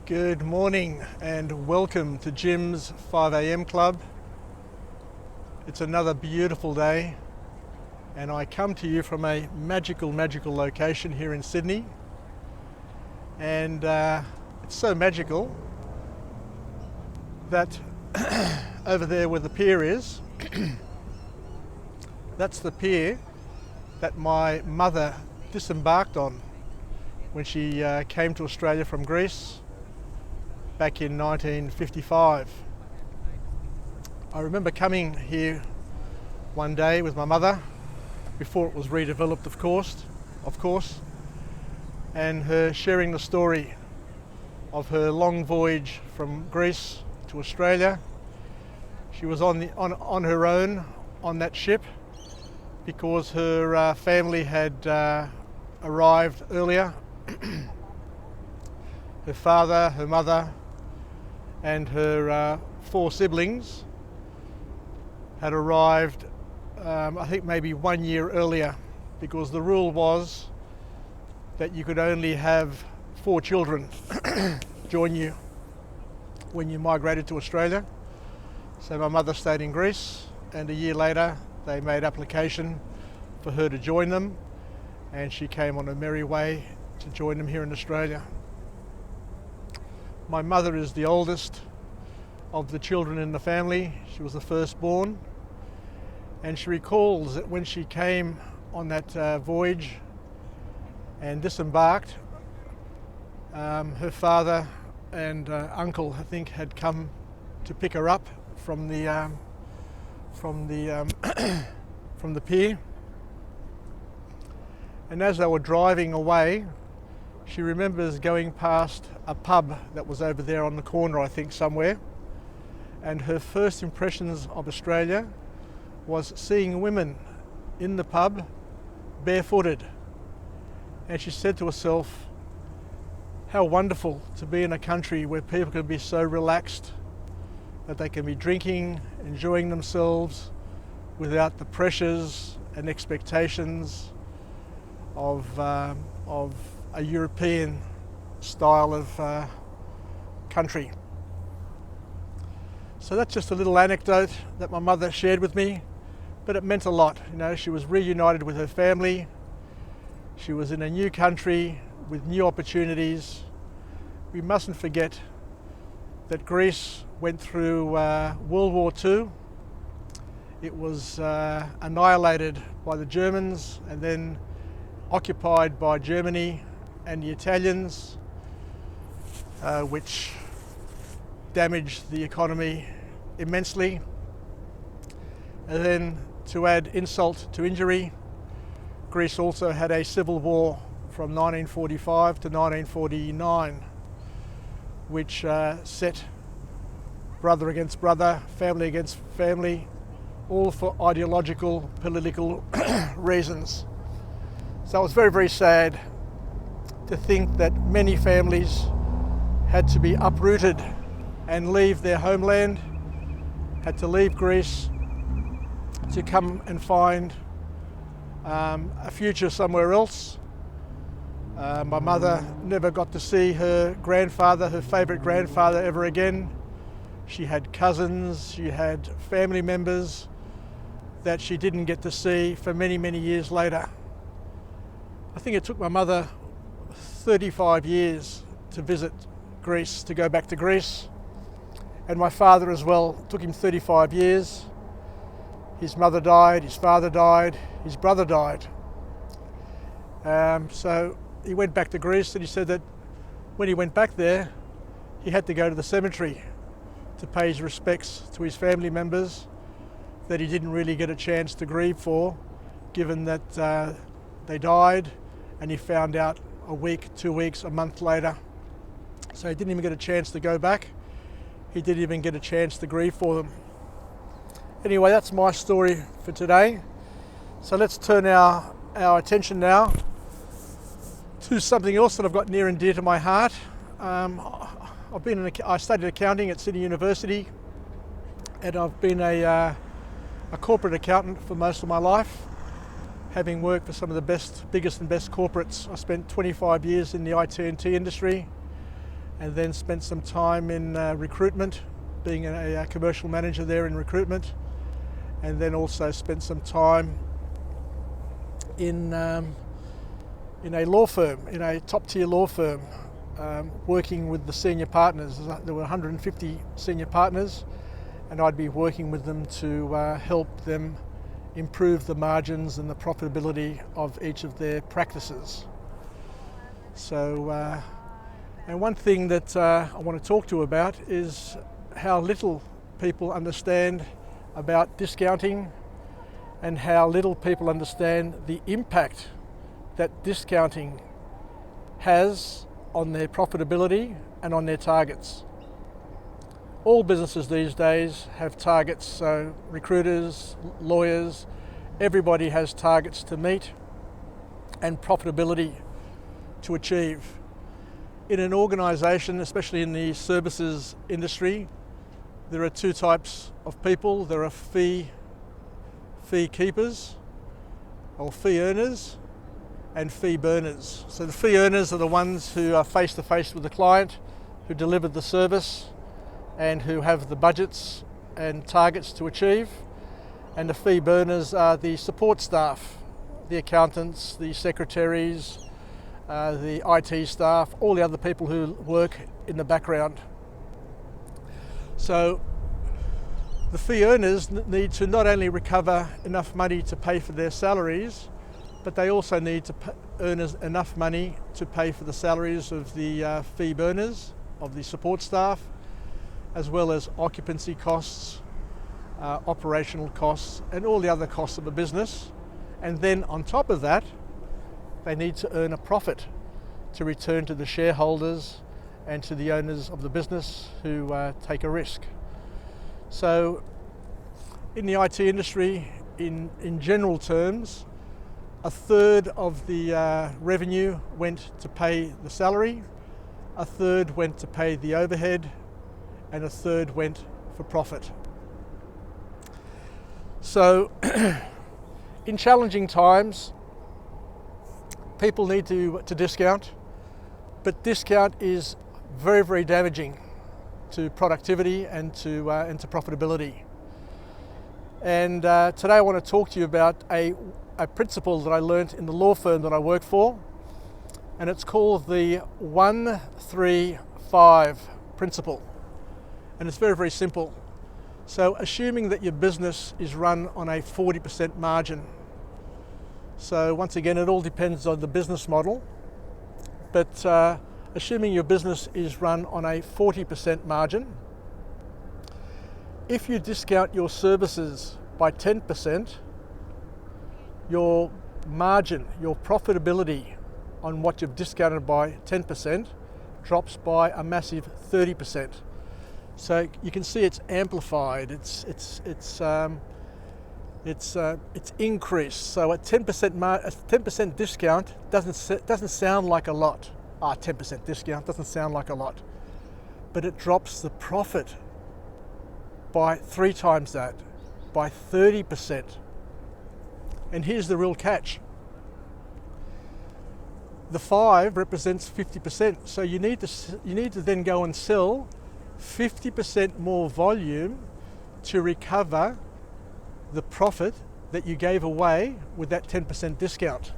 Good morning and welcome to Jim's 5am Club. It's another beautiful day and I come to you from a magical location here in Sydney, and it's so magical that over there where the pier is, that's the pier that my mother disembarked on when she came to Australia from Greece back in 1955. I remember coming here one day with my mother, before it was redeveloped of course, and her sharing the story of her long voyage from Greece to Australia. She was on her own on that ship because her family had arrived earlier. Her father, her mother, and her 4 siblings had arrived I think maybe 1 year earlier, because the rule was that you could only have 4 children join you when you migrated to Australia. So my mother stayed in Greece, and a year later they made application for her to join them, and she came on a merry way to join them here in Australia. My mother is the oldest of the children in the family. She was the firstborn, and she recalls that when she came on that voyage and disembarked, her father and uncle, I think, had come to pick her up from the from the pier. And as they were driving away, she remembers going past a pub that was over there on the corner, I think, somewhere. And her first impressions of Australia was seeing women in the pub barefooted. And she said to herself, how wonderful to be in a country where people can be so relaxed, that they can be drinking, enjoying themselves without the pressures and expectations of a European style of country. So that's just a little anecdote that my mother shared with me, but it meant a lot. You know, she was reunited with her family. She was in a new country with new opportunities. We mustn't forget that Greece went through World War II. It was annihilated by the Germans and then occupied by Germany and the Italians, which damaged the economy immensely. And then, to add insult to injury, Greece also had a civil war from 1945 to 1949, which set brother against brother, family against family, all for ideological, political reasons. So it was very sad to think that many families had to be uprooted and leave their homeland, had to leave Greece to come and find a future somewhere else. My mother never got to see her grandfather, her favourite grandfather, ever again. She had cousins, she had family members that she didn't get to see for many years later. I think it took my mother 35 years to visit Greece, to go back to Greece. And my father as well, it took him 35 years. His mother died, his father died, his brother died. So he went back to Greece, and he said that when he went back there, he had to go to the cemetery to pay his respects to his family members that he didn't really get a chance to grieve for, given that they died, and he found out a week, 2 weeks, a month later. So he didn't even get a chance to go back. He didn't even get a chance to grieve for them. Anyway, that's my story for today. So let's turn our attention now to something else that I've got near and dear to my heart. I studied accounting at Sydney University, and I've been a corporate accountant for most of my life, having worked for some of the biggest and best corporates. I spent 25 years in the IT&T industry, and then spent some time in recruitment, being a commercial manager there in recruitment, and then also spent some time in a law firm, in a top-tier law firm, working with the senior partners. There were 150 senior partners, and I'd be working with them to help them improve the margins and the profitability of each of their practices. So, and one thing that I want to talk to you about is how little people understand about discounting, and how little people understand the impact that discounting has on their profitability and on their targets. All businesses these days have targets, so recruiters, lawyers, everybody has targets to meet and profitability to achieve. In an organisation, especially in the services industry, there are two types of people. There are fee keepers or fee earners and fee burners. So the fee earners are the ones who are face to face with the client, who delivered the service and who have the budgets and targets to achieve. And the fee burners are the support staff, the accountants, the secretaries, the IT staff, all the other people who work in the background. So the fee earners need to not only recover enough money to pay for their salaries, but they also need to earn enough money to pay for the salaries of the fee burners, of the support staff, as well as occupancy costs, operational costs, and all the other costs of a business. And then on top of that, they need to earn a profit to return to the shareholders and to the owners of the business who take a risk. So in the IT industry, in general terms, a third of the revenue went to pay the salary, a third went to pay the overhead, and a third went for profit. So in challenging times, people need to discount, but discount is very, very damaging to productivity and to profitability. And today I want to talk to you about a principle that I learnt in the law firm that I work for, and it's called the 1-3-5 principle. And it's very, very simple. So assuming that your business is run on a 40% margin. So once again, it all depends on the business model, but assuming your business is run on a 40% margin, if you discount your services by 10%, your margin, your profitability on what you've discounted by 10% drops by a massive 30%. So you can see it's amplified, it's increased. So a 10% discount doesn't sound like a lot. 10% discount doesn't sound like a lot, but it drops the profit by 3 times that, by 30%. And here's the real catch. The 5 represents 50%. So you need to then go and sell 50% more volume to recover the profit that you gave away with that 10% discount.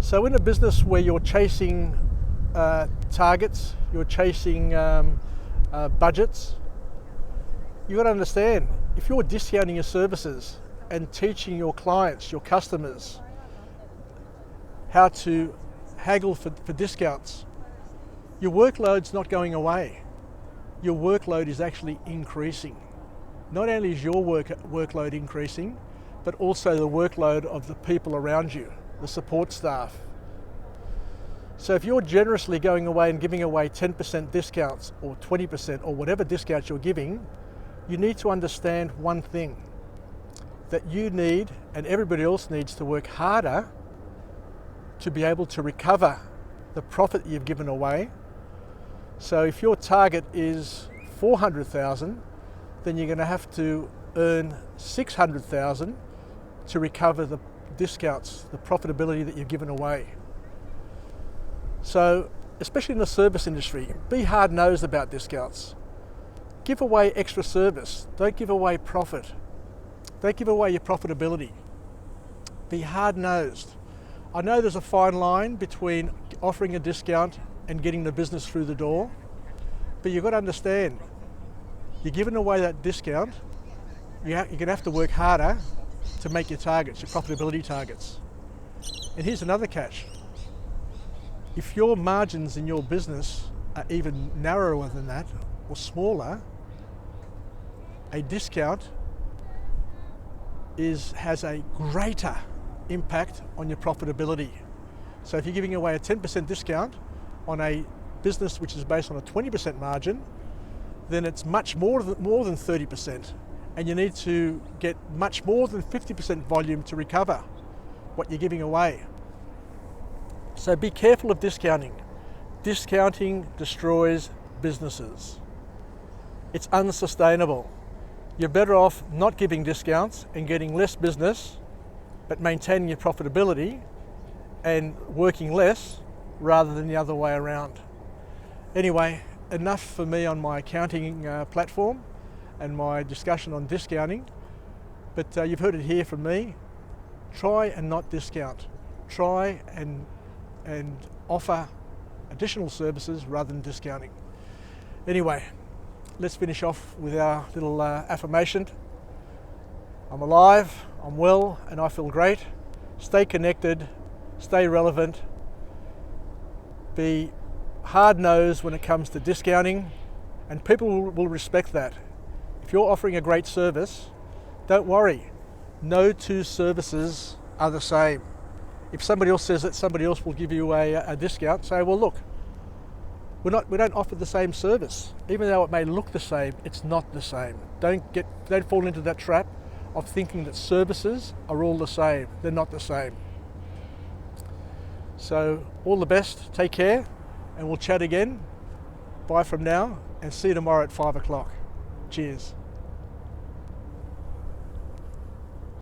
So in a business where you're chasing targets, you're chasing budgets, you've got to understand, if you're discounting your services and teaching your clients, your customers, how to haggle for discounts, your workload's not going away. Your workload is actually increasing. Not only is your workload increasing, but also the workload of the people around you, the support staff. So if you're generously going away and giving away 10% discounts or 20% or whatever discounts you're giving, you need to understand one thing, that you need, and everybody else needs, to work harder to be able to recover the profit that you've given away. So if your target is 400,000, then you're going to have to earn 600,000 to recover the discounts, the profitability that you've given away. So especially in the service industry, be hard-nosed about discounts. Give away extra service. Don't give away profit. Don't give away your profitability. Be hard-nosed. I know there's a fine line between offering a discount and getting the business through the door, but you've got to understand, you're giving away that discount, you're going to have to work harder to make your targets, your profitability targets. And here's another catch. If your margins in your business are even narrower than that or smaller, a discount has a greater impact on your profitability. So if you're giving away a 10% discount on a business which is based on a 20% margin, then it's much more than 30%. And you need to get much more than 50% volume to recover what you're giving away. So be careful of discounting. Discounting destroys businesses. It's unsustainable. You're better off not giving discounts and getting less business, but maintaining your profitability and working less rather than the other way around. Anyway, enough for me on my accounting platform and my discussion on discounting, but you've heard it here from me. Try and not discount. Try and offer additional services rather than discounting. Anyway, let's finish off with our little affirmation. I'm alive, I'm well, and I feel great. Stay connected, stay relevant, be hard-nosed when it comes to discounting, and people will respect that. If you're offering a great service, don't worry. No two services are the same. If somebody else says that somebody else will give you a discount, say, well, look, we don't offer the same service. Even though it may look the same, it's not the same. Don't fall into that trap of thinking that services are all the same. They're not the same. So all the best, take care, and we'll chat again. Bye from now, and see you tomorrow at 5 o'clock. Cheers.